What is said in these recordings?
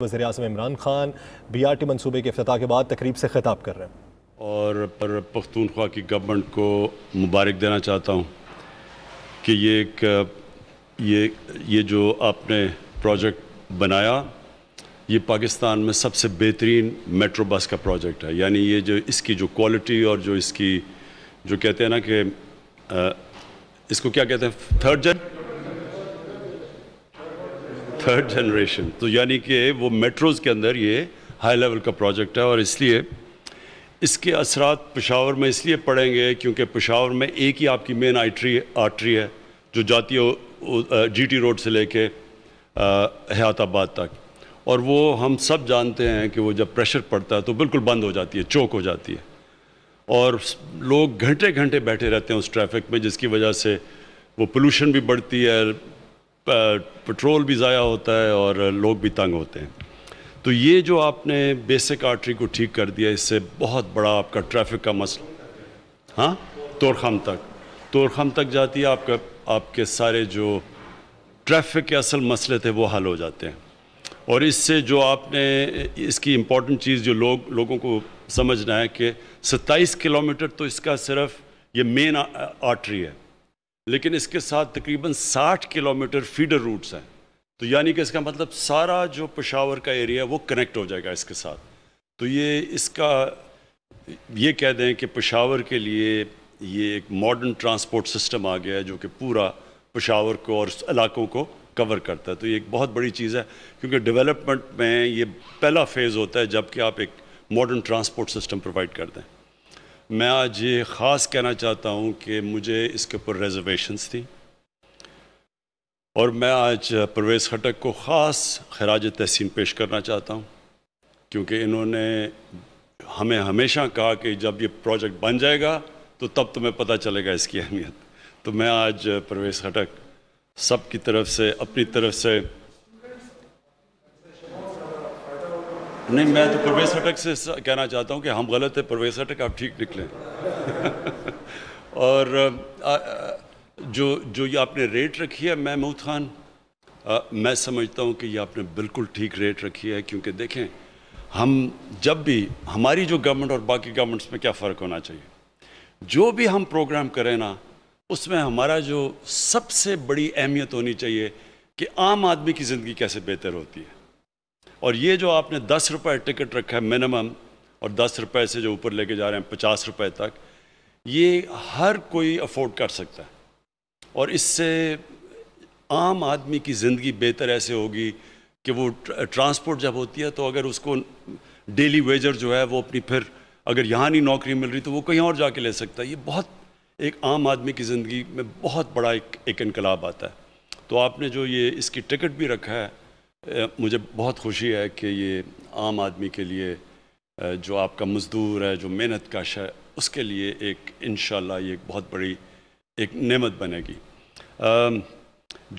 وزیر اعظم عمران خان BRT منصوبے کے افتتاح کے بعد تقریب سے خطاب کر رہے ہیں اور پختونخوا کی گورنمنٹ کو مبارک دینا چاہتا ہوں کہ یہ جو آپ نے پروجیکٹ بنایا یہ پاکستان میں سب سے بہترین میٹرو بس کا پروجیکٹ ہے. یعنی یہ جو اس کی جو کوالٹی اور جو اس کی جو کہتے ہیں نا کہ اس کو کیا کہتے ہیں تھرڈ جنریشن، تو یعنی کہ وہ میٹروز کے اندر یہ ہائی لیول کا پروجیکٹ ہے. اور اس لیے اس کے اثرات پشاور میں اس لیے پڑیں گے کیونکہ پشاور میں ایک ہی آپ کی مین آرٹری ہے جو جاتی ہے GT روڈ سے لے کے حیات آباد تک، اور وہ ہم سب جانتے ہیں کہ وہ جب پریشر پڑتا ہے تو بالکل بند ہو جاتی ہے، چوک ہو جاتی ہے، اور لوگ گھنٹے گھنٹے بیٹھے رہتے ہیں اس ٹریفک میں، جس کی وجہ سے وہ پولوشن بھی بڑھتی ہے، پٹرول بھی ضائع ہوتا ہے اور لوگ بھی تنگ ہوتے ہیں. تو یہ جو آپ نے بیسک آرٹری کو ٹھیک کر دیا، اس سے بہت بڑا آپ کا ٹریفک کا مسئلہ تورخم تک جاتی ہے، آپ کے سارے جو ٹریفک کے اصل مسئلے تھے وہ حل ہو جاتے ہیں. اور اس سے جو آپ نے اس کی امپورٹنٹ چیز جو لوگوں کو سمجھنا ہے کہ 27 کلومیٹر تو اس کا صرف یہ مین آرٹری ہے، لیکن اس کے ساتھ تقریباً 60 کلومیٹر فیڈر روٹس ہیں. تو یعنی کہ اس کا مطلب سارا جو پشاور کا ایریا وہ کنیکٹ ہو جائے گا اس کے ساتھ. تو یہ کہہ دیں کہ پشاور کے لیے یہ ایک ماڈرن ٹرانسپورٹ سسٹم آ گیا ہے جو کہ پورا پشاور کو اور علاقوں کو کور کرتا ہے. تو یہ ایک بہت بڑی چیز ہے کیونکہ ڈیولپمنٹ میں یہ پہلا فیز ہوتا ہے جب کہ آپ ایک ماڈرن ٹرانسپورٹ سسٹم پرووائڈ کر دیں. میں آج یہ خاص کہنا چاہتا ہوں کہ مجھے اس کے اوپر ریزرویشنز تھی، اور میں آج پرویز خٹک کو خاص خراج تحسین پیش کرنا چاہتا ہوں کیونکہ انہوں نے ہمیں ہمیشہ کہا کہ جب یہ پروجیکٹ بن جائے گا تو تب تمہیں پتہ چلے گا اس کی اہمیت. تو میں آج پرویز خٹک سب کی طرف سے اپنی طرف سے نہیں، میں تو پرویز خٹک سے کہنا چاہتا ہوں کہ ہم غلط ہیں، پرویز خٹک آپ ٹھیک نکلیں. اور جو یہ آپ نے ریٹ رکھی ہے محمود خان، میں سمجھتا ہوں کہ یہ آپ نے بالکل ٹھیک ریٹ رکھی ہے. کیونکہ دیکھیں ہم جب بھی ہماری جو گورنمنٹ اور باقی گورنمنٹس میں کیا فرق ہونا چاہیے، جو بھی ہم پروگرام کریں نا اس میں ہمارا جو سب سے بڑی اہمیت ہونی چاہیے کہ عام آدمی کی زندگی کیسے بہتر ہوتی ہے. اور یہ جو آپ نے 10 روپے ٹکٹ رکھا ہے منیمم، اور 10 روپے سے جو اوپر لے کے جا رہے ہیں 50 روپے تک، یہ ہر کوئی افورڈ کر سکتا ہے. اور اس سے عام آدمی کی زندگی بہتر ایسے ہوگی کہ وہ ٹرانسپورٹ جب ہوتی ہے تو اگر اس کو ڈیلی ویجر جو ہے وہ اپنی پھر اگر یہاں نہیں نوکری مل رہی تو وہ کہیں اور جا کے لے سکتا ہے. یہ بہت ایک عام آدمی کی زندگی میں بہت بڑا ایک انقلاب آتا ہے. تو آپ نے جو یہ اس کی ٹکٹ بھی رکھا ہے، مجھے بہت خوشی ہے کہ یہ عام آدمی کے لیے جو آپ کا مزدور ہے، جو محنت کش ہے، اس کے لیے ایک انشاءاللہ یہ ایک بہت بڑی ایک نعمت بنے گی.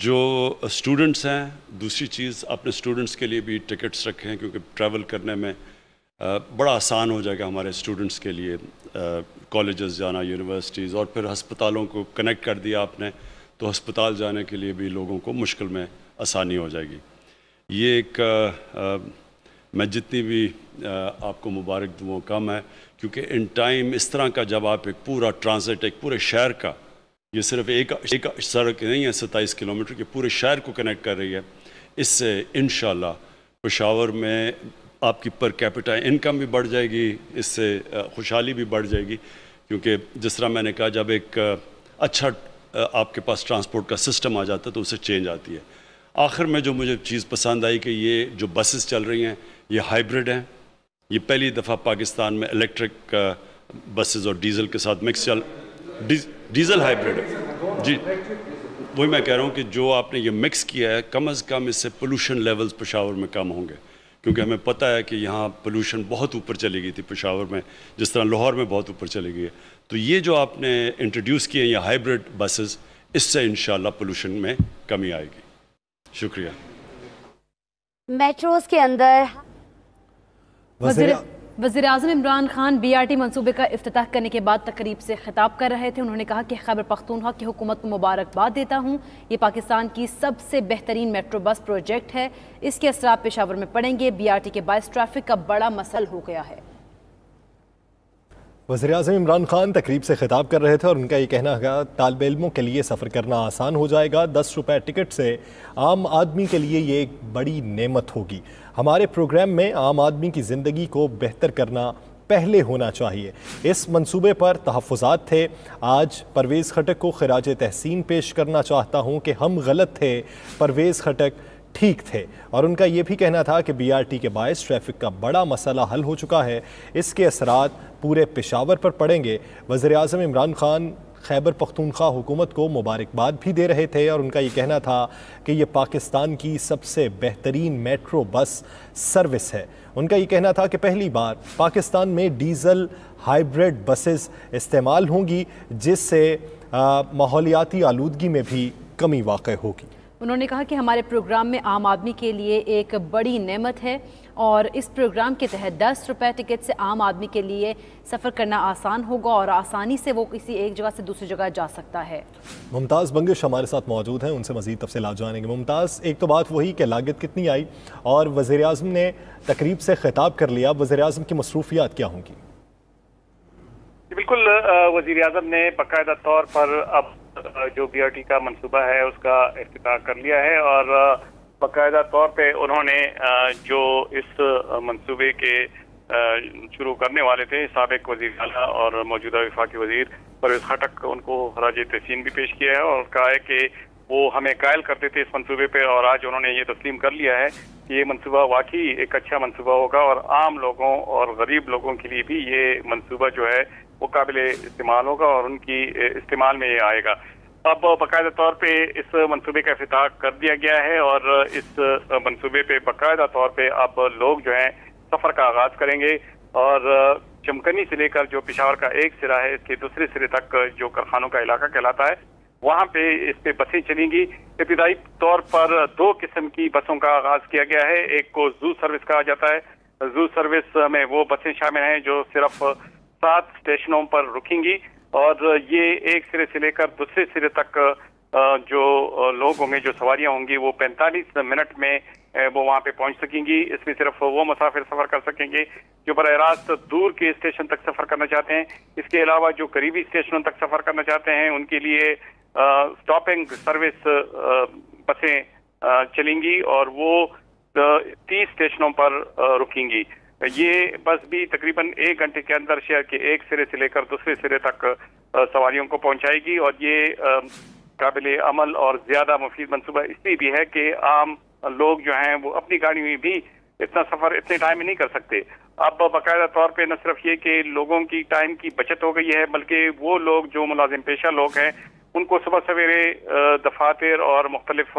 جو اسٹوڈنٹس ہیں، دوسری چیز آپ نے اسٹوڈنٹس کے لیے بھی ٹکٹس رکھے ہیں کیونکہ ٹریول کرنے میں بڑا آسان ہو جائے گا ہمارے اسٹوڈنٹس کے لیے، کالجز جانا، یونیورسٹیز، اور پھر ہسپتالوں کو کنیکٹ کر دیا آپ نے تو ہسپتال جانے کے لیے بھی لوگوں کو مشکل میں آسانی ہو جائے گی. یہ ایک میں جتنی بھی آپ کو مبارک دوں کم ہے کیونکہ ان ٹائم اس طرح کا جب آپ ایک پورا ٹرانزٹ ایک پورے شہر کا، یہ صرف ایک سڑک نہیں ہے 27 کلومیٹر کے، پورے شہر کو کنیکٹ کر رہی ہے. اس سے انشاءاللہ پشاور میں آپ کی پر کیپٹا انکم بھی بڑھ جائے گی، اس سے خوشحالی بھی بڑھ جائے گی. کیونکہ جس طرح میں نے کہا جب ایک اچھا آپ کے پاس ٹرانسپورٹ کا سسٹم آ جاتا ہے تو اسے چینج آتی ہے. آخر میں جو مجھے چیز پسند آئی کہ یہ جو بسز چل رہی ہیں یہ ہائیبرڈ ہیں. یہ پہلی دفعہ پاکستان میں الیکٹرک بسز اور ڈیزل کے ساتھ مکس ڈیزل ہائیبرڈ ہے. جی وہی میں کہہ رہا ہوں کہ جو آپ نے یہ مکس کیا ہے کم از کم اس سے پولوشن لیولز پشاور میں کم ہوں گے. کیونکہ ہمیں پتہ ہے کہ یہاں پولوشن بہت اوپر چلی گئی تھی پشاور میں، جس طرح لاہور میں بہت اوپر چلی گئی ہے. تو یہ جو آپ نے انٹروڈیوس کیے ہیں یہ ہائیبرڈ بسز، اس سے انشاءاللہ پولوشن میں کمی آئے گی. شکریہ. میٹروز کے اندر वज़ीर-ए-आज़म इमरान खान BRT मंसूबे का इफ्तिताह करने के बाद तकरीब से खिताब कर रहे थे। उन्होंने कहा कि खैबर पख्तूनख्वा की हुकूमत को मुबारकबाद देता हूँ। ये पाकिस्तान की सबसे बेहतरीन मेट्रो बस प्रोजेक्ट है। इसके असरात पेशावर में पड़ेंगे। BRT के बायस ट्रैफिक का बड़ा मसल हो गया है। वज़ीर-ए-आज़म इमरान खान तकरीब से खिताब कर रहे थे और उनका ये कहना है तालिब इल्मों के लिए सफ़र करना आसान हो जाएगा। 10 रुपए टिकट से आम आदमी के लिए ये एक बड़ी नेमत होगी। हमारे प्रोग्राम में आम आदमी की ज़िंदगी को बेहतर करना पहले होना चाहिए। इस मंसूबे पर तहफ़्फ़ुज़ात थे। आज परवेज़ खटक को खिराज तहसीन पेश करना चाहता हूँ कि हम गलत थे, परवेज़ खटक ठीक थे। और उनका ये भी कहना था कि BRT के बायस ट्रैफिक का बड़ा मसला हल हो चुका है। इसके असरात पूरे पेशावर पर पड़ेंगे। वज़ीर-ए-आज़म इमरान खान खैबर पख्तूनख्वा हुकूमत को मुबारकबाद भी दे रहे थे और उनका ये कहना था कि ये पाकिस्तान की सबसे बेहतरीन मेट्रो बस सर्विस है। उनका ये कहना था कि पहली बार पाकिस्तान में डीज़ल हाइब्रिड बसेस इस्तेमाल होंगी, जिससे माहौलियाती आलूदगी में भी कमी वाक़ई होगी। उन्होंने कहा कि हमारे प्रोग्राम में आम आदमी के लिए एक बड़ी नेमत है और इस प्रोग्राम के तहत 10 रुपए टिकट से आम आदमी के लिए सफ़र करना आसान होगा और आसानी से वो किसी एक जगह से दूसरी जगह जा सकता है। मुमताज़ बंगिश हमारे साथ मौजूद हैं, उनसे मज़ीद तफसीलात जानेंगे। मुमताज़, एक तो बात वही कि लागत कितनी आई और वज़ीर-ए-आज़म ने तकरीब से खिताब कर लिया, वज़ीर-ए-आज़म की मसरूफियात क्या होंगी? बिल्कुल, वज़ीर-ए-आज़म ने बाकायदा तौर पर अब जो BRT का मंसूबा है उसका इफ्तिताह कर लिया है और बाकायदा तौर पे उन्होंने जो इस मंसूबे के शुरू करने वाले थे साबिक वज़ीर आला और मौजूदा वफाकी वज़ीर परवेज़ खटक, उनको खराज तहसीन भी पेश किया है और कहा है कि वो हमें कायल करते थे इस मंसूबे पे और आज उन्होंने ये तस्लीम कर लिया है कि ये मंसूबा वाकई एक अच्छा मंसूबा होगा और आम लोगों और गरीब लोगों के लिए भी ये मंसूबा जो है वो काबिले इस्तेमाल होगा और उनकी इस्तेमाल में ये आएगा। अब बाकायदा तौर पे इस मंसूबे का इफ्तिताह कर दिया गया है और इस मंसूबे पे बाकायदा तौर पे अब लोग जो हैं सफ़र का आगाज़ करेंगे और चमकनी से लेकर जो पेशावर का एक सिरा है इसके दूसरे सिरे तक जो कारखानों का इलाका कहलाता है वहाँ पे इस पे बसें चलेंगी। इब्तिदाई तौर पर 2 किस्म की बसों का आगाज़ किया गया है। एक को जू सर्विस कहा जाता है। जू सर्विस में वो बसें शामिल हैं जो सिर्फ 7 स्टेशनों पर रुकेंगी और ये एक सिरे से लेकर दूसरे सिरे तक जो लोग होंगे, जो सवारियां होंगी, वो 45 मिनट में वो वहाँ पे पहुँच सकेंगी। इसमें सिर्फ वो मुसाफिर सफ़र कर सकेंगे जो बराह रास्त दूर के स्टेशन तक सफ़र करना चाहते हैं। इसके अलावा जो करीबी स्टेशनों तक सफ़र करना चाहते हैं उनके लिए स्टॉपिंग सर्विस बसें चलेंगी और वो 30 स्टेशनों पर रुकेंगी। ये बस भी तकरीबन 1 घंटे के अंदर शहर के एक सिरे से लेकर दूसरे सिरे तक सवारियों को पहुंचाएगी और ये काबिले अमल और ज्यादा मुफीद मंसूबा इसलिए भी है कि आम लोग जो हैं वो अपनी गाड़ी में भी इतना सफर इतने टाइम में नहीं कर सकते। अब बाकायदा तौर पे न सिर्फ ये कि लोगों की टाइम की बचत हो गई है बल्कि वो लोग जो मुलाजिम पेशा लोग हैं उनको सुबह सवेरे दफातर और मुख्तलिफ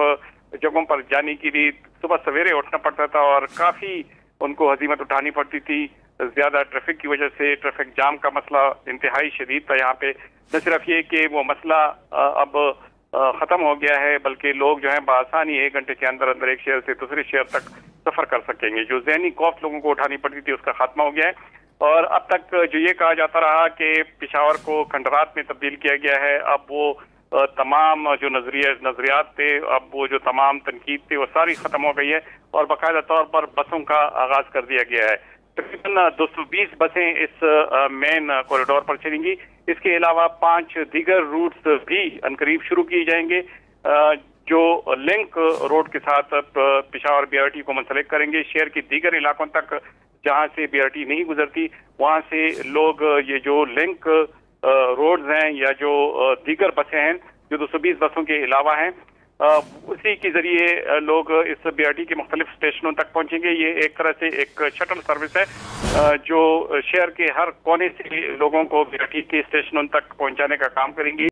जगहों पर जाने के लिए सुबह सवेरे उठना पड़ता था और काफी उनको हजीमत उठानी पड़ती थी। ज्यादा ट्रैफिक की वजह से ट्रैफिक जाम का मसला इंतहाई शदीद था यहाँ पे। न सिर्फ ये कि वो मसला अब खत्म हो गया है बल्कि लोग जो है बआसानी 1 घंटे के अंदर अंदर एक शहर से दूसरे शहर तक सफर कर सकेंगे। जो ज़हनी कॉस्ट लोगों को उठानी पड़ती थी उसका खात्मा हो गया है और अब तक जो ये कहा जाता रहा कि पेशावर को खंडरात में तब्दील किया गया है, अब वो तमाम जो नजरियात थे, अब वो जो तमाम तनकीद थी वो सारी खत्म हो गई है और बाकायदा तौर पर बसों का आगाज कर दिया गया है। तकरीबन 220 बसें इस मेन कॉरिडोर पर चलेंगी। इसके अलावा 5 दीगर रूट्स भी अनकरीब शुरू किए जाएंगे जो लिंक रोड के साथ पेशावर BRT को मुंसलिक करेंगे शहर के दीगर इलाकों तक जहां से BRT नहीं गुजरती। वहां से लोग ये जो लिंक रोड्स हैं या जो दीगर बसें हैं जो 220 बसों के अलावा हैं उसी के जरिए लोग इस BRT के मुख्तलिफ स्टेशनों तक पहुंचेंगे। ये एक तरह से एक शटल सर्विस है जो शहर के हर कोने से लोगों को BRT के स्टेशनों तक पहुंचाने का काम करेंगी।